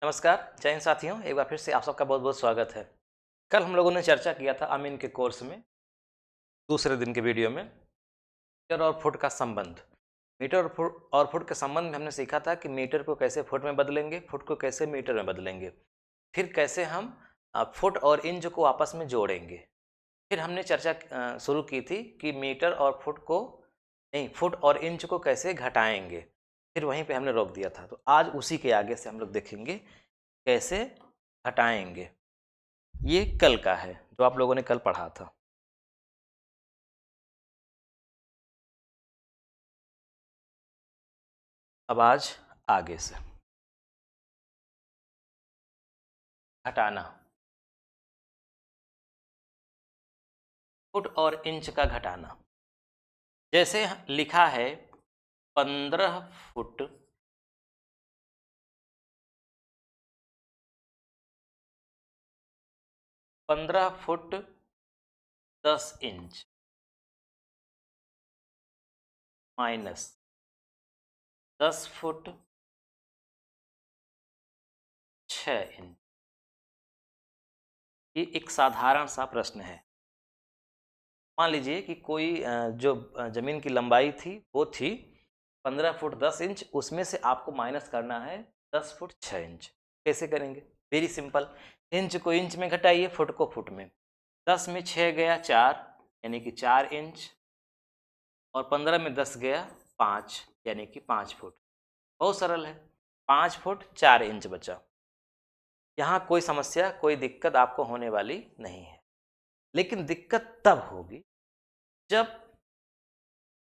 नमस्कार जय हिंद साथियों, एक बार फिर से आप सबका बहुत बहुत स्वागत है। कल हम लोगों ने चर्चा किया था अमीन के कोर्स में दूसरे दिन के वीडियो में मीटर और फुट का संबंध। मीटर और फुट के संबंध में हमने सीखा था कि मीटर को कैसे फुट में बदलेंगे, फुट को कैसे मीटर में बदलेंगे, फिर कैसे हम फुट और इंच को आपस में जोड़ेंगे। फिर हमने चर्चा शुरू की थी कि मीटर और फुट को नहीं, फुट और इंच को कैसे घटाएंगे। फिर वहीं पे हमने रोक दिया था। तो आज उसी के आगे से हम लोग देखेंगे कैसे घटाएंगे। ये कल का है जो आप लोगों ने कल पढ़ा था। अब आज आगे से घटाना, फुट और इंच का घटाना। जैसे लिखा है 15 foot 15 foot 10 inch minus 10 foot 6 inch. ये एक साधारण सा प्रश्न है। मान लीजिए कि कोई जो ज़मीन की लंबाई थी वो थी 15 फुट 10 इंच, उसमें से आपको माइनस करना है 10 फुट 6 इंच। कैसे करेंगे? Very simple. इंच को इंच में घटाइए, फुट को फुट में। 10 में 6 गया 4 यानी कि 4 इंच, और 15 में 10 गया 5 यानी कि 5 फुट। बहुत सरल है। 5 फुट 4 इंच बचा। यहाँ कोई समस्या, कोई दिक्कत आपको होने वाली नहीं है। लेकिन दिक्कत तब होगी जब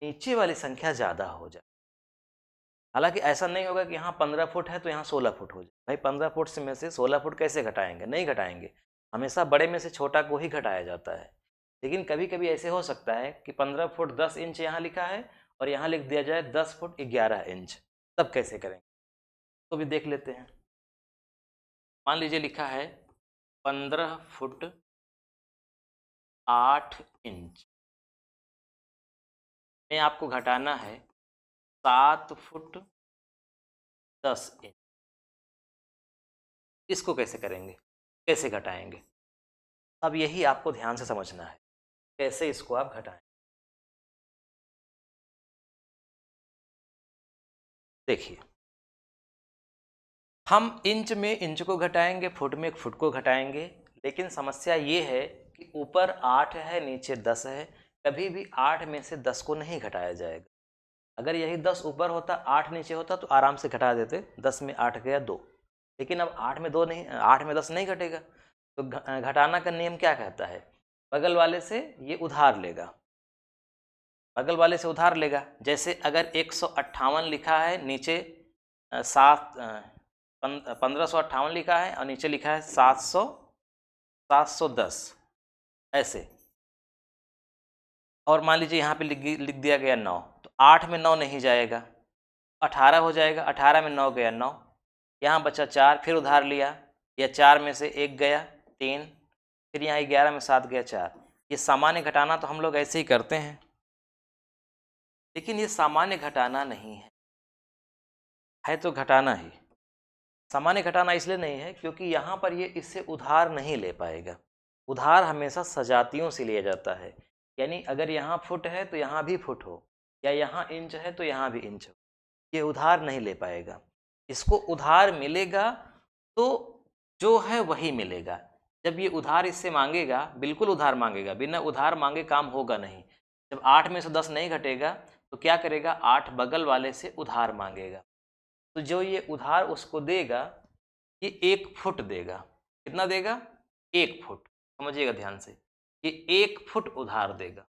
नीचे वाली संख्या ज़्यादा हो जाए। हालांकि ऐसा नहीं होगा कि यहाँ 15 फुट है तो यहाँ 16 फुट हो जाए। भाई 15 फुट से में से 16 फुट कैसे घटाएंगे? नहीं घटाएंगे। हमेशा बड़े में से छोटा को ही घटाया जाता है। लेकिन कभी कभी ऐसे हो सकता है कि 15 फुट 10 इंच यहाँ लिखा है और यहाँ लिख दिया जाए 10 फुट 11 इंच। तब कैसे करेंगे तो भी देख लेते हैं। मान लीजिए लिखा है 15 फुट 8 इंच में आपको घटाना है 7 फुट 10 इंच। इसको कैसे करेंगे, कैसे घटाएंगे? अब यही आपको ध्यान से समझना है कैसे इसको आप घटाएं। देखिए, हम इंच में इंच को घटाएंगे, फुट में फुट को घटाएंगे। लेकिन समस्या ये है कि ऊपर 8 है नीचे 10 है। कभी भी 8 में से 10 को नहीं घटाया जाएगा। अगर यही 10 ऊपर होता 8 नीचे होता तो आराम से घटा देते। 10 में 8 गया 2। लेकिन अब 8 में 2 नहीं, 8 में 10 नहीं घटेगा। तो घटाना का नियम क्या कहता है? बगल वाले से ये उधार लेगा, बगल वाले से उधार लेगा। जैसे अगर 158 लिखा है, नीचे 1558 लिखा है और नीचे लिखा है 710 ऐसे। और मान लीजिए यहाँ पे लिख दिया गया 9, तो 8 में 9 नहीं जाएगा, 18 हो जाएगा। 18 में 9 गया 9, यहाँ बचा 4, फिर उधार लिया, या 4 में से 1 गया 3, फिर यहाँ 11 में 7 गया 4। ये सामान्य घटाना तो हम लोग ऐसे ही करते हैं, लेकिन ये सामान्य घटाना नहीं है तो घटाना ही। सामान्य घटाना इसलिए नहीं है क्योंकि यहाँ पर ये इससे उधार नहीं ले पाएगा। उधार हमेशा सजातियों से लिया जाता है। यानी अगर यहाँ फुट है तो यहाँ भी फुट हो, या यहाँ इंच है तो यहाँ भी इंच हो। ये उधार नहीं ले पाएगा। इसको उधार मिलेगा तो जो है वही मिलेगा। जब ये उधार इससे मांगेगा, बिल्कुल उधार मांगेगा, बिना उधार मांगे काम होगा नहीं। जब 8 में से 10 नहीं घटेगा तो क्या करेगा? 8 बगल वाले से उधार मांगेगा। तो जो ये उधार उसको देगा ये 1 फुट देगा। कितना देगा? 1 फुट। समझिएगा ध्यान से, ये 1 फुट उधार देगा।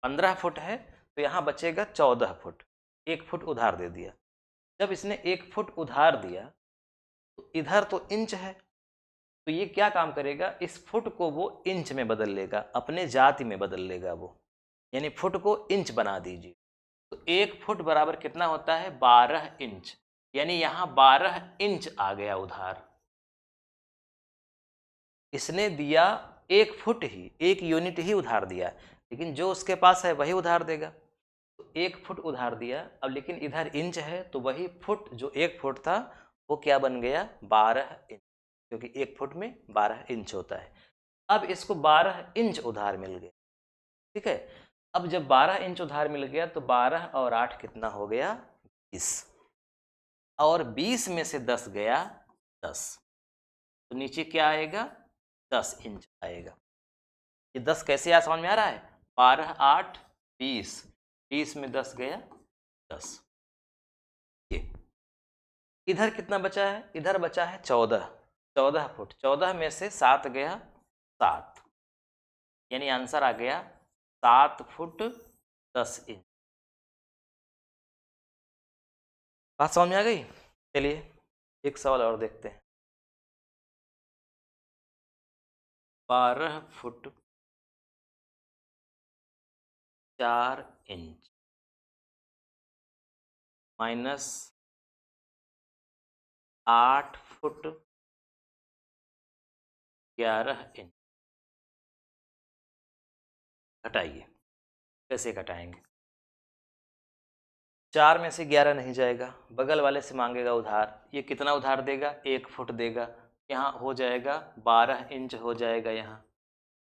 15 फुट है तो यहाँ बचेगा 14 फुट। 1 फुट उधार दे दिया। जब इसने 1 फुट उधार दिया तो इधर तो इंच है, तो ये क्या काम करेगा? इस फुट को वो इंच में बदल लेगा, अपने जाति में बदल लेगा वो। यानी फुट को इंच बना दीजिए। तो 1 फुट बराबर कितना होता है? 12 इंच। यानी यहाँ 12 इंच आ गया उधार। इसने दिया 1 फुट ही, 1 यूनिट ही उधार दिया, लेकिन जो उसके पास है वही उधार देगा। तो 1 फुट उधार दिया। अब लेकिन इधर इंच है तो वही फुट जो 1 फुट था वो क्या बन गया 12 इंच, क्योंकि 1 फुट में 12 इंच होता है। अब इसको 12 इंच उधार मिल गया, ठीक है। अब जब 12 इंच उधार मिल गया तो 12 और 8 कितना हो गया 20, और 20 में से 10 गया 10, तो नीचे क्या आएगा 10 इंच आएगा। ये 10 कैसे आ समझ में आ रहा है, 12 8 20, 20 में 10 गया 10। ये इधर कितना बचा है, इधर बचा है 14, 14 फुट, 14 में से 7 गया 7, यानी आंसर आ गया 7 फुट 10 इंच। बात समझ में आ गई। चलिए एक सवाल और देखते हैं। 12 foot 4 inch minus 8 foot 11 inch, घटाइए। कैसे घटाएंगे, 4 में से 11 नहीं जाएगा, बगल वाले से मांगेगा उधार, ये कितना उधार देगा 1 फुट देगा, यहाँ हो जाएगा 12 इंच हो जाएगा, यहाँ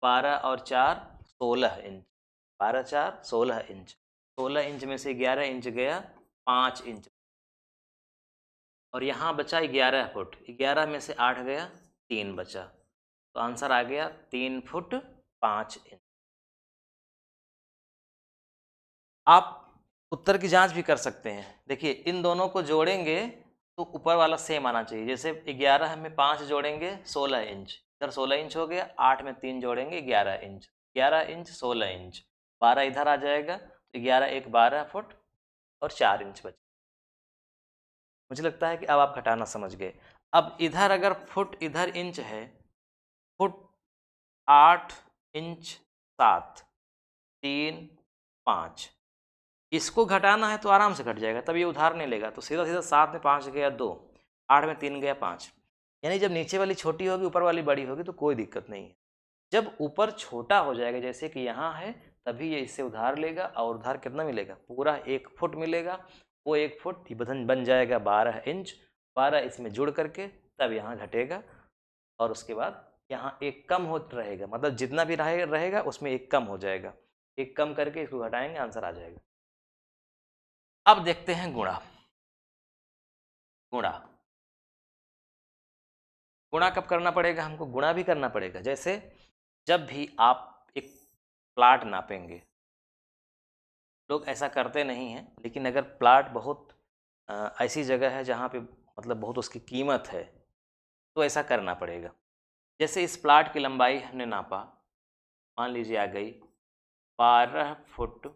12 और 4 16 इंच, 12 4 16 इंच, 16 इंच में से 11 इंच गया 5 इंच, और यहाँ बचा 11 फुट, 11 में से 8 गया 3 बचा, तो आंसर आ गया 3 फुट 5 इंच। आप उत्तर की जांच भी कर सकते हैं। देखिए इन दोनों को जोड़ेंगे तो ऊपर वाला सेम आना चाहिए, जैसे 11 में 5 जोड़ेंगे 16 इंच, इधर 16 इंच हो गया, 8 में 3 जोड़ेंगे 11 इंच, 11 इंच 16 इंच, 12 इधर आ जाएगा, तो 11 1 12 फुट और 4 इंच बचे। मुझे लगता है कि अब आप घटाना समझ गए। अब इधर अगर फुट इधर इंच है, फुट 8 इंच 7 3 5, इसको घटाना है तो आराम से घट जाएगा, तब ये उधार नहीं लेगा, तो सीधा सीधा 7 में 5 गया 2, 8 में 3 गया 5, यानी जब नीचे वाली छोटी होगी ऊपर वाली बड़ी होगी तो कोई दिक्कत नहीं है। जब ऊपर छोटा हो जाएगा जैसे कि यहाँ है, तभी ये इससे उधार लेगा, और उधार कितना मिलेगा पूरा 1 फुट मिलेगा, वो 1 फुट बन जाएगा 12 इंच, 12 इसमें जुड़ करके तब यहाँ घटेगा, और उसके बाद यहाँ एक कम हो रहेगा, मतलब जितना भी रहेगा उसमें एक कम हो जाएगा, एक कम करके इसको घटाएंगे आंसर आ जाएगा। अब देखते हैं गुणा। गुणा गुणा कब करना पड़ेगा, हमको गुणा भी करना पड़ेगा। जैसे जब भी आप एक प्लाट नापेंगे, लोग ऐसा करते नहीं हैं, लेकिन अगर प्लाट बहुत ऐसी जगह है जहाँ पे मतलब बहुत उसकी कीमत है, तो ऐसा करना पड़ेगा। जैसे इस प्लाट की लंबाई हमने नापा, मान लीजिए आ गई 12 फुट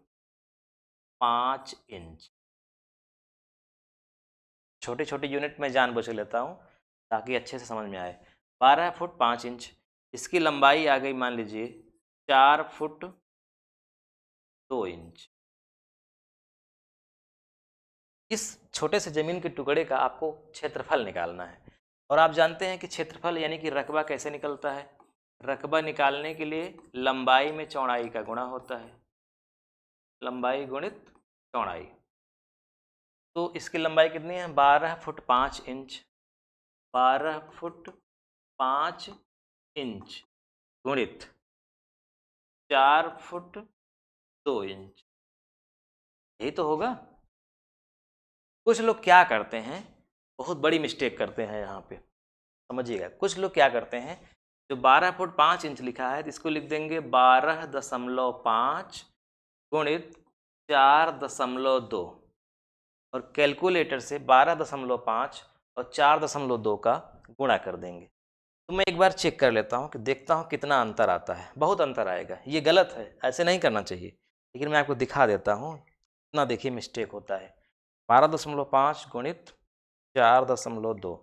5 इंच, छोटे छोटे यूनिट में जानबूझ के लेता हूँ ताकि अच्छे से समझ में आए। 12 फुट 5 इंच, इसकी लंबाई आ गई मान लीजिए 4 फुट 2 इंच। इस छोटे से ज़मीन के टुकड़े का आपको क्षेत्रफल निकालना है, और आप जानते हैं कि क्षेत्रफल यानी कि रकबा कैसे निकलता है। रकबा निकालने के लिए लंबाई में चौड़ाई का गुणा होता है, लंबाई गुणित चौड़ाई। तो इसकी लंबाई कितनी है 12 फुट 5 इंच, 12 फुट 5 इंच गुणित 4 फुट 2 इंच, यही तो होगा। कुछ लोग क्या करते हैं, बहुत बड़ी मिस्टेक करते हैं यहाँ पे, समझिएगा। कुछ लोग क्या करते हैं, जो 12 फुट 5 इंच लिखा है इसको लिख देंगे 12.5 गुणित 4.2, और कैलकुलेटर से 12.5 और 4.2 का गुणा कर देंगे। तो मैं एक बार चेक कर लेता हूँ कि देखता हूँ कितना अंतर आता है। बहुत अंतर आएगा, ये गलत है, ऐसे नहीं करना चाहिए, लेकिन मैं आपको दिखा देता हूँ इतना। देखिए मिस्टेक होता है, 12.5 गुणित 4.2,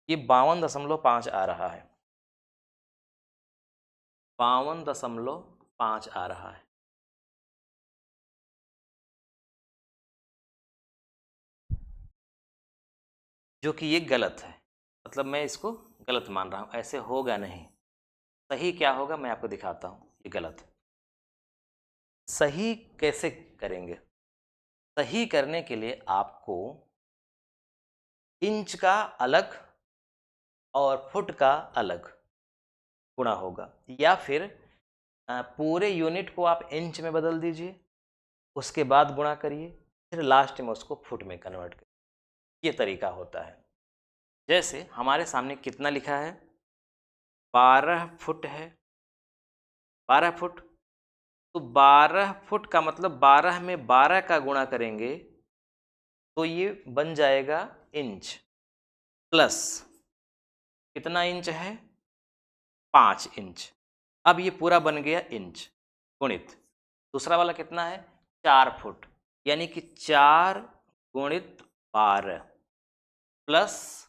ये 52.5 आ रहा है, 52.5 आ रहा है। जो कि ये गलत है, मतलब मैं इसको गलत मान रहा हूँ, ऐसे होगा नहीं। सही क्या होगा मैं आपको दिखाता हूँ, ये गलत है। सही कैसे करेंगे, सही करने के लिए आपको इंच का अलग और फुट का अलग गुणा होगा, या फिर पूरे यूनिट को आप इंच में बदल दीजिए, उसके बाद गुणा करिए, फिर लास्ट में उसको फुट में कन्वर्ट करिए। ये तरीका होता है। जैसे हमारे सामने कितना लिखा है, 12 फुट है, 12 फुट, तो 12 फुट का मतलब 12 में 12 का गुणा करेंगे तो ये बन जाएगा इंच, प्लस कितना इंच है, 5 इंच। अब ये पूरा बन गया इंच, गुणित दूसरा वाला कितना है, 4 फुट, यानी कि 4 गुणित 12 प्लस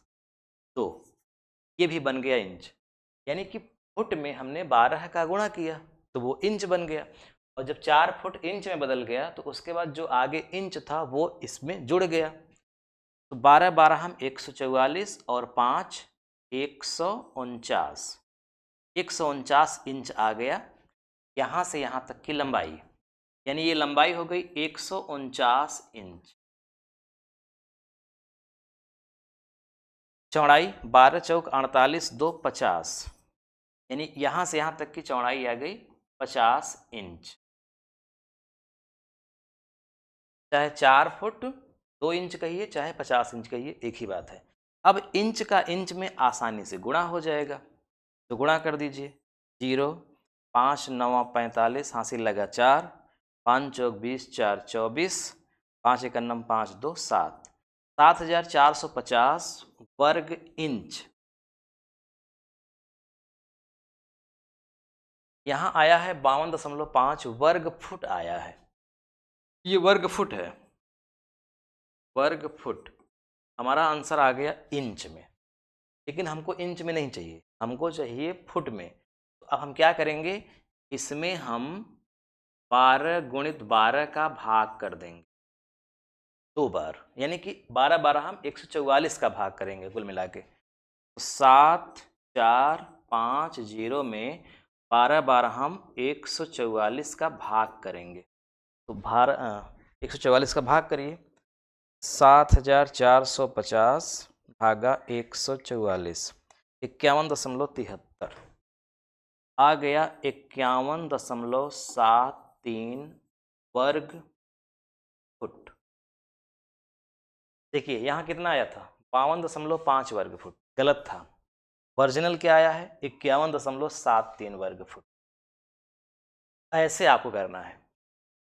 2, ये भी बन गया इंच। यानी कि फुट में हमने 12 का गुणा किया तो वो इंच बन गया, और जब 4 फुट इंच में बदल गया तो उसके बाद जो आगे इंच था वो इसमें जुड़ गया। तो 12 12 हम 144 और 5 149, 149 इंच आ गया यहाँ से यहाँ तक की लंबाई, यानी ये लंबाई हो गई 149 इंच। चौड़ाई 12 चौक 48 2 50, यानी यहाँ से यहाँ तक की चौड़ाई आ गई 50 इंच। चाहे 4 फुट 2 इंच कहिए, चाहे 50 इंच कहिए, एक ही बात है। अब इंच का इंच में आसानी से गुणा हो जाएगा, तो गुणा कर दीजिए। 0 5 9 45, हासिल लगा 4, 5 चौक 20, 4 24, 5 एक 5 2 7, 7450 वर्ग इंच। यहाँ आया है 52.5 वर्ग फुट आया है, ये वर्ग फुट है, वर्ग फुट। हमारा आंसर आ गया इंच में, लेकिन हमको इंच में नहीं चाहिए, हमको चाहिए फुट में। तो अब हम क्या करेंगे, इसमें हम 12 गुणित 12 का भाग कर देंगे 2 बार, यानी कि 12 12 हम 144 का भाग करेंगे कुल मिला के। तो 7 4 5 0 में 12 12 हम 144 का भाग करेंगे। तो 144 का भाग करिए, 7450 भागा 144, 51.73 आ गया 51.73 वर्ग फुट। देखिए यहाँ कितना आया था, 52.5 वर्ग फुट, गलत था। ओरिजिनल क्या आया है, 51.73 वर्ग फुट। ऐसे आपको करना है।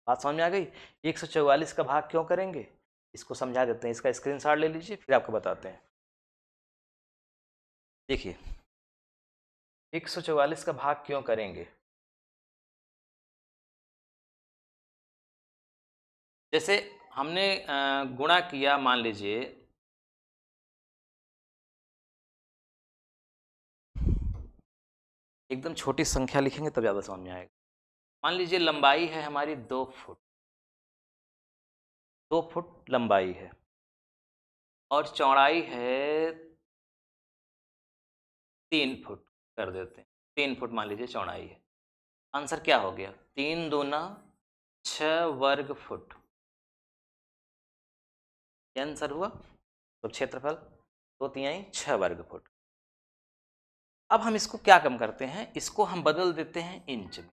बात समझ में आ गई। 144 का भाग क्यों करेंगे, इसको समझा देते हैं, इसका स्क्रीनशॉट ले लीजिए, फिर आपको बताते हैं। देखिए 144 का भाग क्यों करेंगे, जैसे हमने गुणा किया, मान लीजिए एकदम छोटी संख्या लिखेंगे तब ज़्यादा समझ में आएगा। मान लीजिए लंबाई है हमारी 2 फुट, 2 फुट लंबाई है, और चौड़ाई है 3 फुट, कर देते हैं 3 फुट मान लीजिए चौड़ाई है। आंसर क्या हो गया, 3 दूना 6 वर्ग फुट, ये आंसर हुआ। तो क्षेत्रफल 2 तिहाई 6 वर्ग फुट। अब हम इसको क्या कम करते हैं, इसको हम बदल देते हैं इंच में,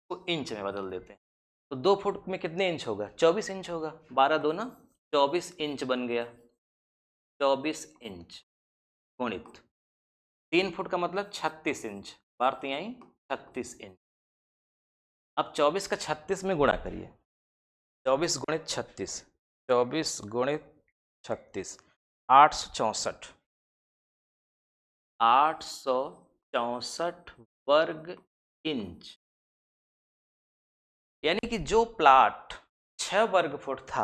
तो इंच में बदल देते हैं। तो 2 फुट में कितने इंच होगा, 24 इंच होगा, 12 दूना 24 इंच बन गया, 24 इंच गुणित 3 फुट का मतलब 36 इंच, 12 तिहाई 36 इंच। अब 24 का 36 में गुणा करिए, 24 गुणित 36, 24 गुणित 36, 864, 864 वर्ग इंच। यानी कि जो प्लाट 6 वर्ग फुट था,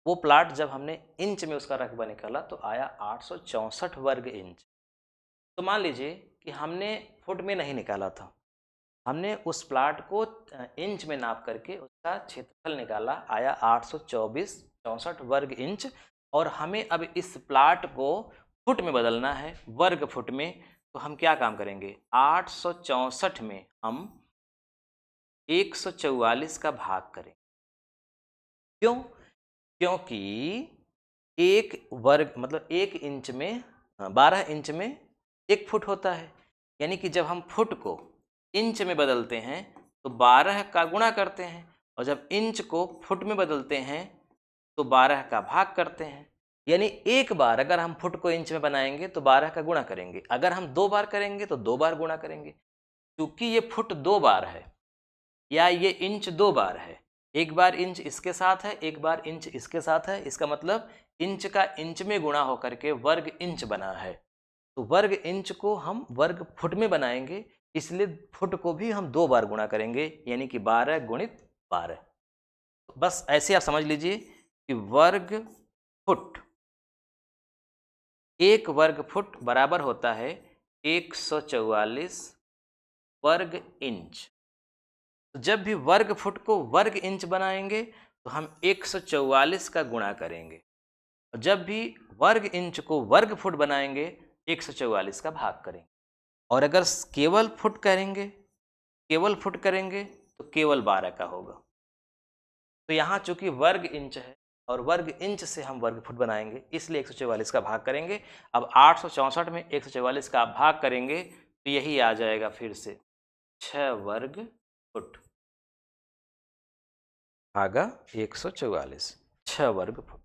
वो प्लाट जब हमने इंच में उसका रकबा निकाला तो आया 864 वर्ग इंच। तो मान लीजिए कि हमने फुट में नहीं निकाला था, हमने उस प्लाट को इंच में नाप करके उसका क्षेत्रफल निकाला, आया 864 वर्ग इंच। और हमें अब इस प्लाट को फुट में बदलना है, वर्ग फुट में। तो हम क्या काम करेंगे, 864 में हम 144 का भाग करें। क्यों, क्योंकि 1 वर्ग मतलब 1 इंच में 12 इंच में 1 फुट होता है। यानी कि जब हम फुट को इंच में बदलते हैं तो 12 का गुणा करते हैं, और जब इंच को फुट में बदलते हैं तो 12 का भाग करते हैं। यानी एक बार अगर हम फुट को इंच में बनाएंगे तो 12 का गुणा करेंगे, अगर हम 2 बार करेंगे तो 2 बार गुणा करेंगे। क्योंकि ये फुट 2 बार है या ये इंच 2 बार है, एक बार इंच इसके साथ है, एक बार इंच इसके साथ है, इसका मतलब इंच का इंच में गुणा होकर के वर्ग इंच बना है। तो वर्ग इंच को हम वर्ग फुट में बनाएंगे, इसलिए फुट को भी हम 2 बार गुणा करेंगे, यानी कि 12 गुणित 12। बस ऐसे आप समझ लीजिए कि वर्ग फुट, 1 वर्ग फुट बराबर होता है 144 वर्ग इंच। तो जब भी वर्ग फुट को वर्ग इंच बनाएंगे तो हम 144 का गुणा करेंगे, और जब भी वर्ग इंच को वर्ग फुट बनाएंगे 144 का भाग करेंगे। और अगर केवल फुट करेंगे, केवल फुट करेंगे तो केवल 12 का होगा। तो यहाँ चूंकि वर्ग इंच है और वर्ग इंच से हम वर्ग फुट बनाएंगे, इसलिए 144 का भाग करेंगे। अब 864 में 144 का भाग करेंगे तो यही आ जाएगा फिर से 6 वर्ग फुट भागा 144, 6 वर्ग फुट।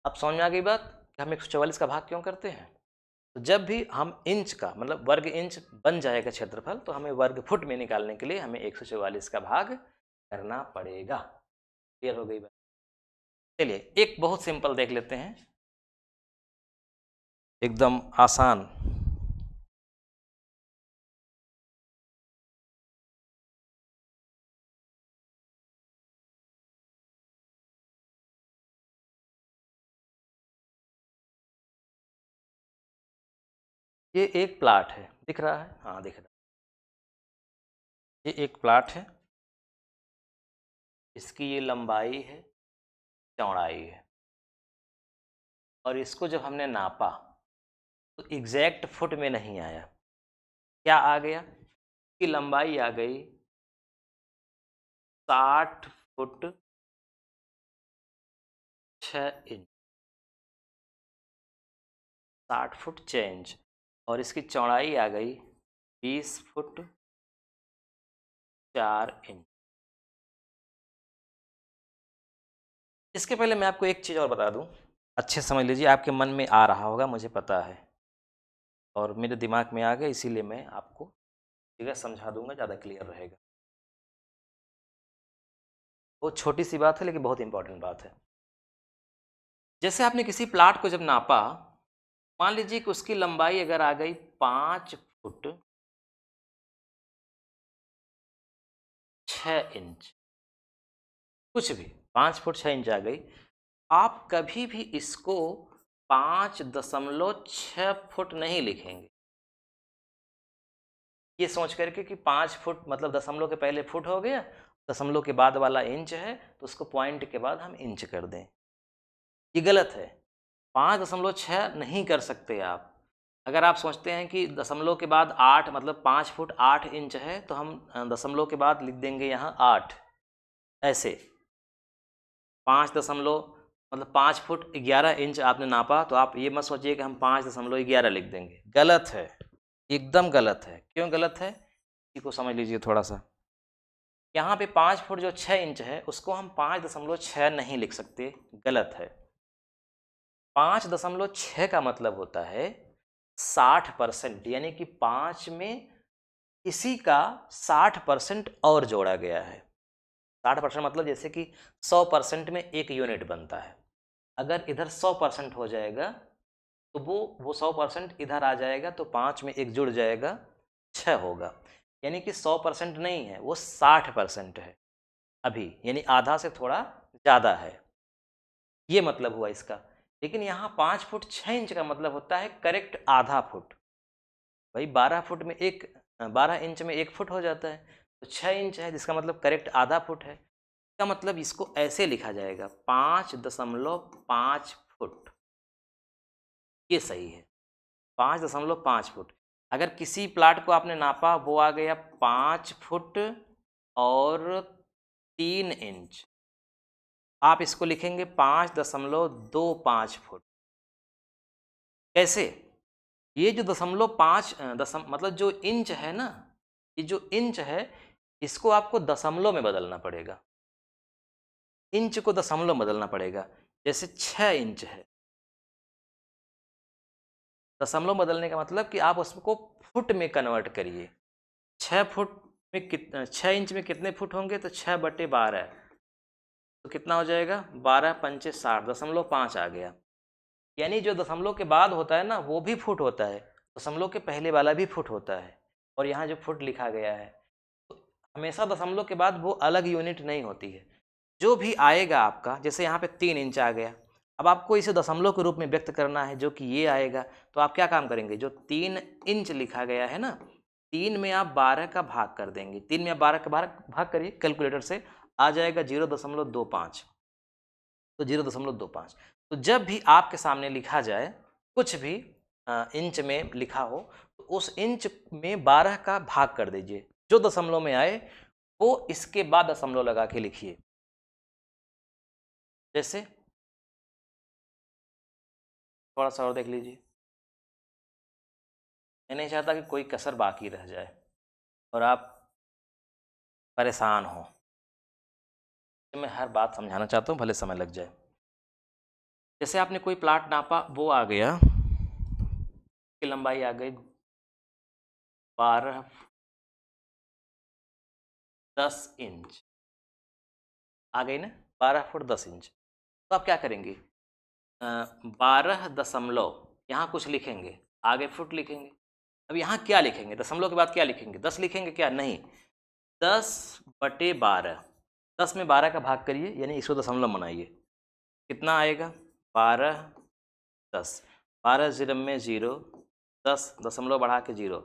अब समझ में आ गई बात कि हम 144 का भाग क्यों करते हैं। तो जब भी हम इंच का मतलब वर्ग इंच बन जाएगा क्षेत्रफल, तो हमें वर्ग फुट में निकालने के लिए हमें 144 का भाग करना पड़ेगा। क्लियर हो गई बात। चलिए एक बहुत सिंपल देख लेते हैं, एकदम आसान। ये एक प्लाट है, दिख रहा है, हाँ दिख रहा है। ये एक प्लाट है, इसकी ये लंबाई है, चौड़ाई है, और इसको जब हमने नापा तो एग्जैक्ट फुट में नहीं आया। क्या आ गया कि लंबाई आ गई 60 फुट 6 इंच, 60 फुट 6 इंच, और इसकी चौड़ाई आ गई 20 फुट 4 इंच। इसके पहले मैं आपको एक चीज़ और बता दूं, अच्छे समझ लीजिए, आपके मन में आ रहा होगा मुझे पता है, और मेरे दिमाग में आ गया, इसीलिए मैं आपको जगह समझा दूंगा, ज़्यादा क्लियर रहेगा। बहुत छोटी सी बात है लेकिन बहुत इंपॉर्टेंट बात है। जैसे आपने किसी प्लाट को जब नापा, मान लीजिए कि उसकी लंबाई अगर आ गई 5 फुट 6 इंच, कुछ भी 5 फुट 6 इंच आ गई, आप कभी भी इसको 5.6 फुट नहीं लिखेंगे, ये सोच करके कि 5 फुट मतलब दशमलव के पहले फुट हो गया, दशमलव के बाद वाला इंच है तो उसको पॉइंट के बाद हम इंच कर दें, ये गलत है। 5.6 नहीं कर सकते आप। अगर आप सोचते हैं कि दशमलव के बाद 8 मतलब 5 फुट 8 इंच है, तो हम दशमलव के बाद लिख देंगे यहाँ 8, ऐसे 5 दशमलव मतलब 5 फुट 11 इंच आपने नापा, तो आप ये मत सोचिए कि हम 5.11 लिख देंगे, गलत है, एकदम गलत है। क्यों गलत है, इसी को समझ लीजिए थोड़ा सा। यहाँ पे 5 फुट जो 6 इंच है उसको हम 5.6 नहीं लिख सकते, गलत है। 5.6 का मतलब होता है 60%, यानी कि 5 में इसी का 60% और जोड़ा गया है। 60% मतलब जैसे कि 100% में 1 यूनिट बनता है, अगर इधर 100% हो जाएगा तो वो 100% इधर आ जाएगा, तो 5 में 1 जुड़ जाएगा 6 होगा, यानी कि 100% नहीं है, वो 60% है अभी, यानी आधा से थोड़ा ज़्यादा है, ये मतलब हुआ इसका। लेकिन यहाँ 5 फुट 6 इंच का मतलब होता है करेक्ट आधा फुट। भाई 12 फुट में 12 इंच में 1 फुट हो जाता है, तो 6 इंच है जिसका मतलब करेक्ट आधा फुट है। इसका मतलब इसको ऐसे लिखा जाएगा 5.5 फुट, ये सही है, 5.5 फुट। अगर किसी प्लाट को आपने नापा, वो आ गया 5 फुट और 3 इंच, आप इसको लिखेंगे 5.25 फुट। कैसे? ये जो 0.5 मतलब जो इंच है ना, ये जो इंच है इसको आपको दशमलव में बदलना पड़ेगा। इंच को दशमलव में बदलना पड़ेगा। जैसे 6 इंच है, दशमलव बदलने का मतलब कि आप उसको फुट में कन्वर्ट करिए। 6 फुट में 6 इंच में कितने फुट होंगे? तो 6/12, तो कितना हो जाएगा? 12 पंचे 60, 0.5 आ गया। यानी जो दशमलव के बाद होता है ना वो भी फुट होता है, दशमलव के पहले वाला भी फुट होता है। और यहाँ जो फुट लिखा गया है तो हमेशा दशमलव के बाद वो अलग यूनिट नहीं होती है। जो भी आएगा आपका, जैसे यहाँ पे 3 इंच आ गया, अब आपको इसे दशमलव के रूप में व्यक्त करना है जो कि ये आएगा, तो आप क्या काम करेंगे? जो 3 इंच लिखा गया है ना, 3 में आप 12 का भाग कर देंगे। 3 में आप 12 का भाग करिए कैलकुलेटर से, आ जाएगा 0.25। तो 0.25। तो जब भी आपके सामने लिखा जाए कुछ भी इंच में लिखा हो, तो उस इंच में 12 का भाग कर दीजिए। जो दशमलव में आए वो इसके बाद दशमलव लगा के लिखिए। जैसे थोड़ा सा और देख लीजिए। मैं नहीं चाहता कि कोई कसर बाकी रह जाए और आप परेशान हो। मैं हर बात समझाना चाहता हूँ, भले समय लग जाए। जैसे आपने कोई प्लाट नापा, वो आ गया की लंबाई आ गई 12 10 इंच आ गई ना, 12 फुट 10 इंच। तो आप क्या करेंगे? 12 दशमलव यहाँ कुछ लिखेंगे, आगे फुट लिखेंगे। अब यहाँ क्या लिखेंगे? दशमलव के बाद क्या लिखेंगे? 10 लिखेंगे क्या? नहीं, 10/12। 10 में 12 का भाग करिए, यानी इसको दशमलव बनाइए। कितना आएगा? 12 10। 12 0 में 0, 10 दशमलव बढ़ा के 0।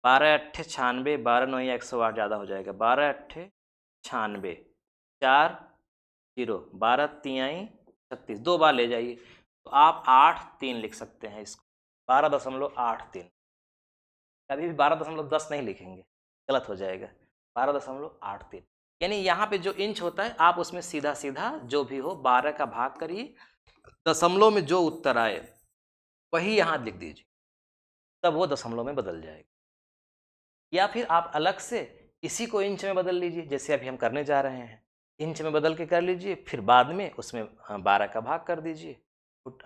12 अट्ठे 96, 12 9 या 108 ज़्यादा हो जाएगा। 12 अट्ठे 96, 4 0, 12 तियाई 36, 2 बार ले जाइए तो आप 8 3 लिख सकते हैं इसको, 12.83। कभी भी 12.10 नहीं लिखेंगे, गलत हो जाएगा। 12.83, यानी यहाँ पे जो इंच होता है आप उसमें सीधा सीधा जो भी हो 12 का भाग करिए, दशमलव में जो उत्तर आए वही यहाँ लिख दीजिए, तब वो दशमलव में बदल जाएगा। या फिर आप अलग से इसी को इंच में बदल लीजिए, जैसे अभी हम करने जा रहे हैं। इंच में बदल के कर लीजिए, फिर बाद में उसमें 12 का भाग कर दीजिए, फुट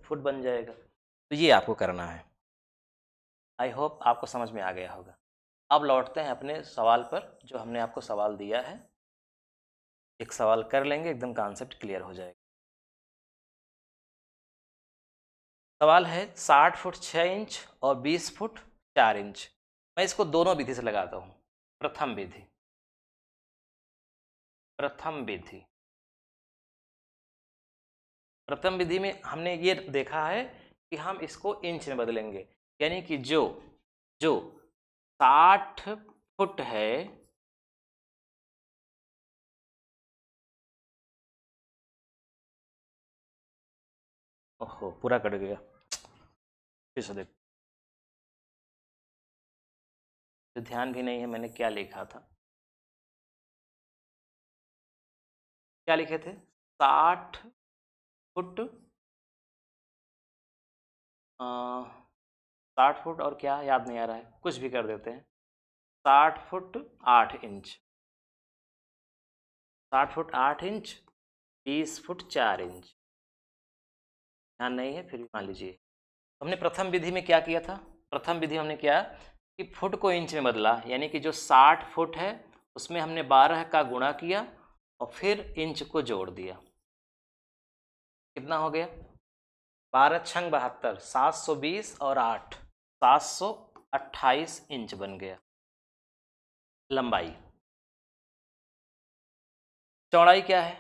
फुट बन जाएगा। तो ये आपको करना है। आई होप आपको समझ में आ गया होगा। अब लौटते हैं अपने सवाल पर, जो हमने आपको सवाल दिया है। एक सवाल कर लेंगे, एकदम कॉन्सेप्ट क्लियर हो जाएगा। सवाल है 60 फुट 6 इंच और 20 फुट 4 इंच। मैं इसको दोनों विधि से लगाता हूँ। प्रथम विधि, प्रथम विधि प्रथम विधि में हमने ये देखा है कि हम इसको इंच में बदलेंगे, यानी कि जो जो 60 फुट है, ओहो पूरा कट गया, फिर से देखो। तो ध्यान भी नहीं है मैंने क्या लिखा था। क्या लिखे थे? 60 फुट 60 फुट और क्या याद नहीं आ रहा है, कुछ भी कर देते हैं। 60 foot 8 inch, 60 foot 8 inch, 20 foot 4 inch. ध्यान नहीं है फिर भी मान लीजिए। हमने प्रथम विधि में क्या किया था? प्रथम विधि हमने क्या कि फुट को इंच में बदला, यानी कि जो 60 फुट है उसमें हमने 12 का गुणा किया और फिर इंच को जोड़ दिया। कितना हो गया? 12 छंग 72, 720 और 8, 728 इंच बन गया लंबाई। चौड़ाई क्या है?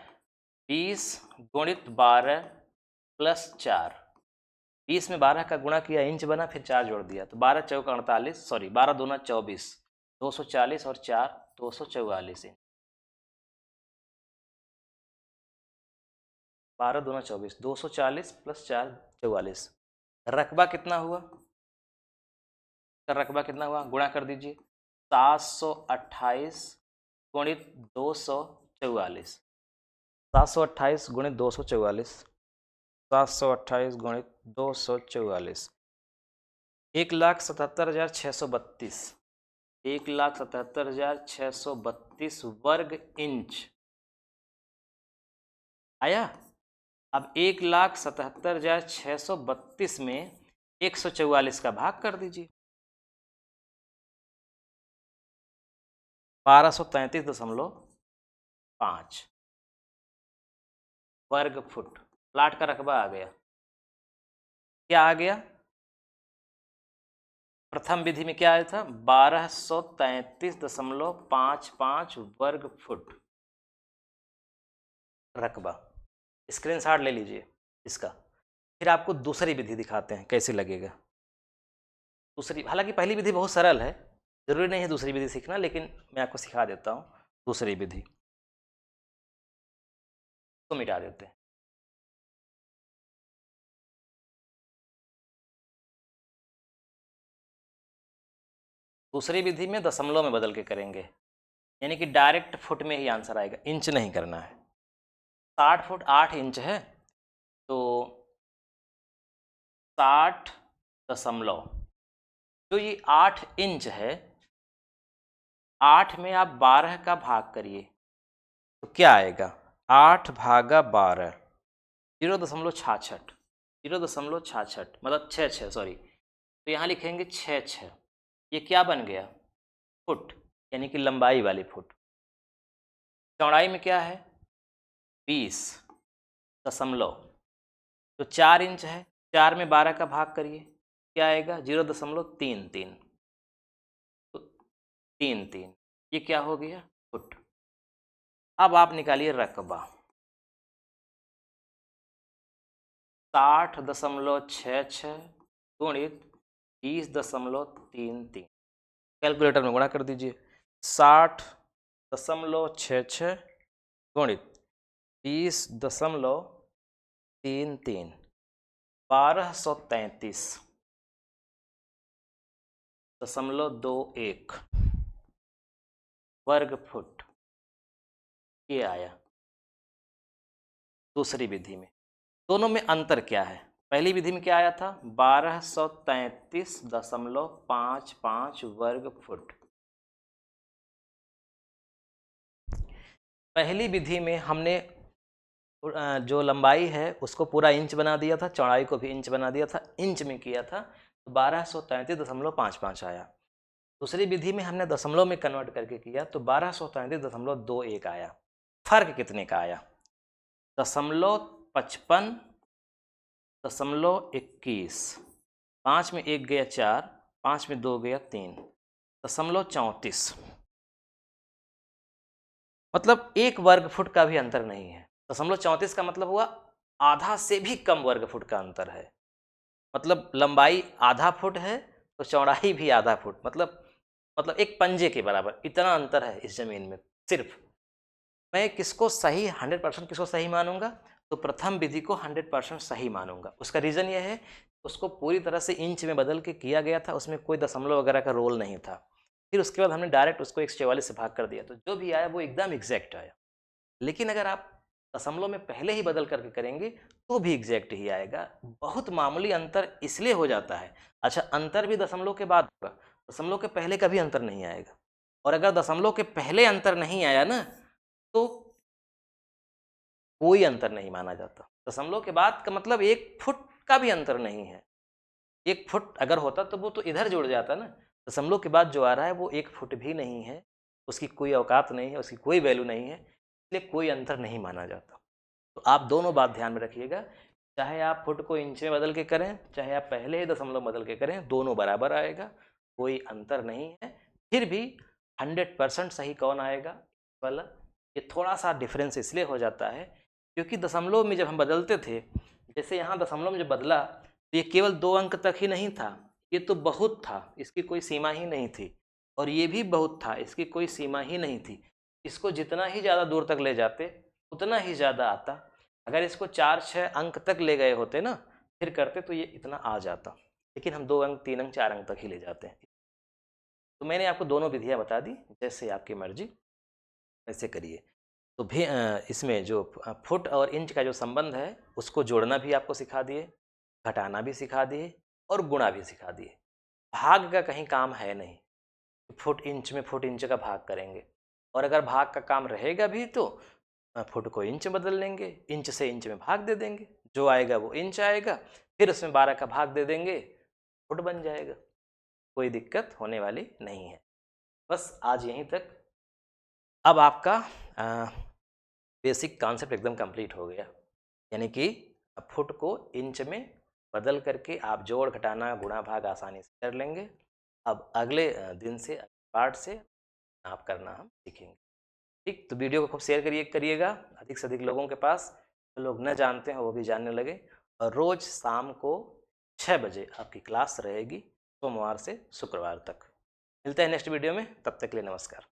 20 गुणित 12 प्लस 4। 20 में 12 का गुणा किया, इंच बना, फिर 4 जोड़ दिया, तो 12 चौका 48, सॉरी 12 दूना 24, 240 और 4 244 इंच। 12 दूना 24, 240 प्लस 4 44। रकबा कितना हुआ? रकबा कितना हुआ? गुणा कर दीजिए, 728 गुणित 244। 728 गुणित 244, 728 गुणित 244, 1,77,632, 1,77,632 वर्ग इंच आया। अब 1,77,632 में 144 का भाग कर दीजिए, 1233.5 वर्ग फुट। प्लाट का रकबा आ गया। क्या आ गया? प्रथम विधि में क्या आया था? 1233.55 वर्ग फुट रकबा। स्क्रीनशॉट ले लीजिए इसका। फिर आपको दूसरी विधि दिखाते हैं कैसे लगेगा। दूसरी, हालांकि पहली विधि बहुत सरल है, जरूरी नहीं है दूसरी विधि सीखना, लेकिन मैं आपको सिखा देता हूँ दूसरी विधि। तो मिटा देते हैं। दूसरी विधि में दशमलव में बदल के करेंगे, यानी कि डायरेक्ट फुट में ही आंसर आएगा, इंच नहीं करना है। 60 फुट 8 इंच है, तो 60 जो ये 8 इंच है, 8 में आप 12 का भाग करिए तो क्या आएगा? 8 भागा 12, 0.66, 0.66 मतलब 6 सॉरी। तो यहाँ लिखेंगे 6। ये क्या बन गया? फुट, यानी कि लंबाई वाली फुट। चौड़ाई में क्या है? 20 दशमलव, तो 4 इंच है, 4 में 12 का भाग करिए, क्या आएगा? 0.33, तो 33, ये क्या हो गया? फुट। अब आप निकालिए रकबा। 60.66 गुणित 20.33, कैलकुलेटर में गुणा कर दीजिए। 60.66 गुणित 20.33, 1233.21 वर्ग फुट, ये आया दूसरी विधि में। दोनों में अंतर क्या है? पहली विधि में क्या आया था? 1233.55 वर्ग फुट। पहली विधि में हमने जो लंबाई है उसको पूरा इंच बना दिया था, चौड़ाई को भी इंच बना दिया था, इंच में किया था, तो 1233.55 आया। दूसरी विधि में हमने दशमलव में कन्वर्ट करके किया तो 1233.21 आया। फर्क कितने का आया? 0.55, 0.21, 5 में 1 गया 4, 5 में 2 गया 3, 0.34, मतलब 1 वर्ग फुट का भी अंतर नहीं है। 0.34 का मतलब हुआ आधा से भी कम वर्ग फुट का अंतर है। मतलब लंबाई आधा फुट है तो चौड़ाई भी आधा फुट, मतलब एक पंजे के बराबर, इतना अंतर है इस जमीन में। सिर्फ मैं किसको सही 100% किसको सही मानूंगा? तो प्रथम विधि को 100% सही मानूंगा। उसका रीज़न यह है, उसको पूरी तरह से इंच में बदल के किया गया था, उसमें कोई दशमलव वगैरह का रोल नहीं था। फिर उसके बाद हमने डायरेक्ट उसको 144 से भाग कर दिया, तो जो भी आया वो एकदम एग्जैक्ट आया। लेकिन अगर आप दशमलव में पहले ही बदल करके करेंगे तो भी एग्जैक्ट ही आएगा। बहुत मामूली अंतर इसलिए हो जाता है। अच्छा, अंतर भी दशमलव के बाद होगा, दशमलव के पहले कभी अंतर नहीं आएगा। और अगर दशमलव के पहले अंतर नहीं आया ना, तो कोई अंतर नहीं माना जाता। दशमलव के बाद का मतलब 1 फुट का भी अंतर नहीं है। 1 फुट अगर होता तो वो तो इधर जुड़ जाता ना। दशमलव के बाद जो आ रहा है वो 1 फुट भी नहीं है, उसकी कोई औकात नहीं है, उसकी कोई वैल्यू नहीं है, इसलिए कोई अंतर नहीं माना जाता। तो आप दोनों बात ध्यान में रखिएगा, चाहे आप फुट को इंच में बदल के करें, चाहे आप पहले ही दशमलव बदल के करें, दोनों बराबर आएगा, कोई अंतर नहीं है। फिर भी 100% सही कौन आएगा वाला, ये थोड़ा सा डिफरेंस इसलिए हो जाता है क्योंकि दशमलव में जब हम बदलते थे, जैसे यहाँ दशमलव में जब बदला तो ये केवल 2 अंक तक ही नहीं था, ये तो बहुत था, इसकी कोई सीमा ही नहीं थी। और ये भी बहुत था, इसकी कोई सीमा ही नहीं थी। इसको जितना ही ज़्यादा दूर तक ले जाते उतना ही ज़्यादा आता। अगर इसको 4-6 अंक तक ले गए होते ना, फिर करते तो ये इतना आ जाता, लेकिन हम 2 अंक 3 अंक 4 अंक तक ही ले जाते हैं। तो मैंने आपको दोनों विधियाँ बता दी, जैसे आपकी मर्जी वैसे करिए। तो भी इसमें जो फुट और इंच का जो संबंध है उसको जोड़ना भी आपको सिखा दिए, घटाना भी सिखा दिए और गुणा भी सिखा दिए। भाग का कहीं काम है नहीं, फुट इंच में फुट इंच का भाग करेंगे, और अगर भाग का काम रहेगा भी तो फुट को इंच बदल लेंगे, इंच से इंच में भाग दे देंगे, जो आएगा वो इंच आएगा, फिर उसमें 12 का भाग दे देंगे, फुट बन जाएगा। कोई दिक्कत होने वाली नहीं है। बस आज यहीं तक। अब आपका बेसिक कॉन्सेप्ट एकदम कंप्लीट हो गया, यानी कि फुट को इंच में बदल करके आप जोड़ घटाना गुणा भाग आसानी से कर लेंगे। अब अगले दिन से पार्ट से आप करना हम सीखेंगे। ठीक, तो वीडियो को खूब शेयर करिएगा अधिक से अधिक लोगों के पास, जो लोग न जानते हैं वो भी जानने लगे। और रोज़ शाम को 6 बजे आपकी क्लास रहेगी, सोमवार से शुक्रवार तक। मिलते हैं नेक्स्ट वीडियो में, तब तक के लिए नमस्कार।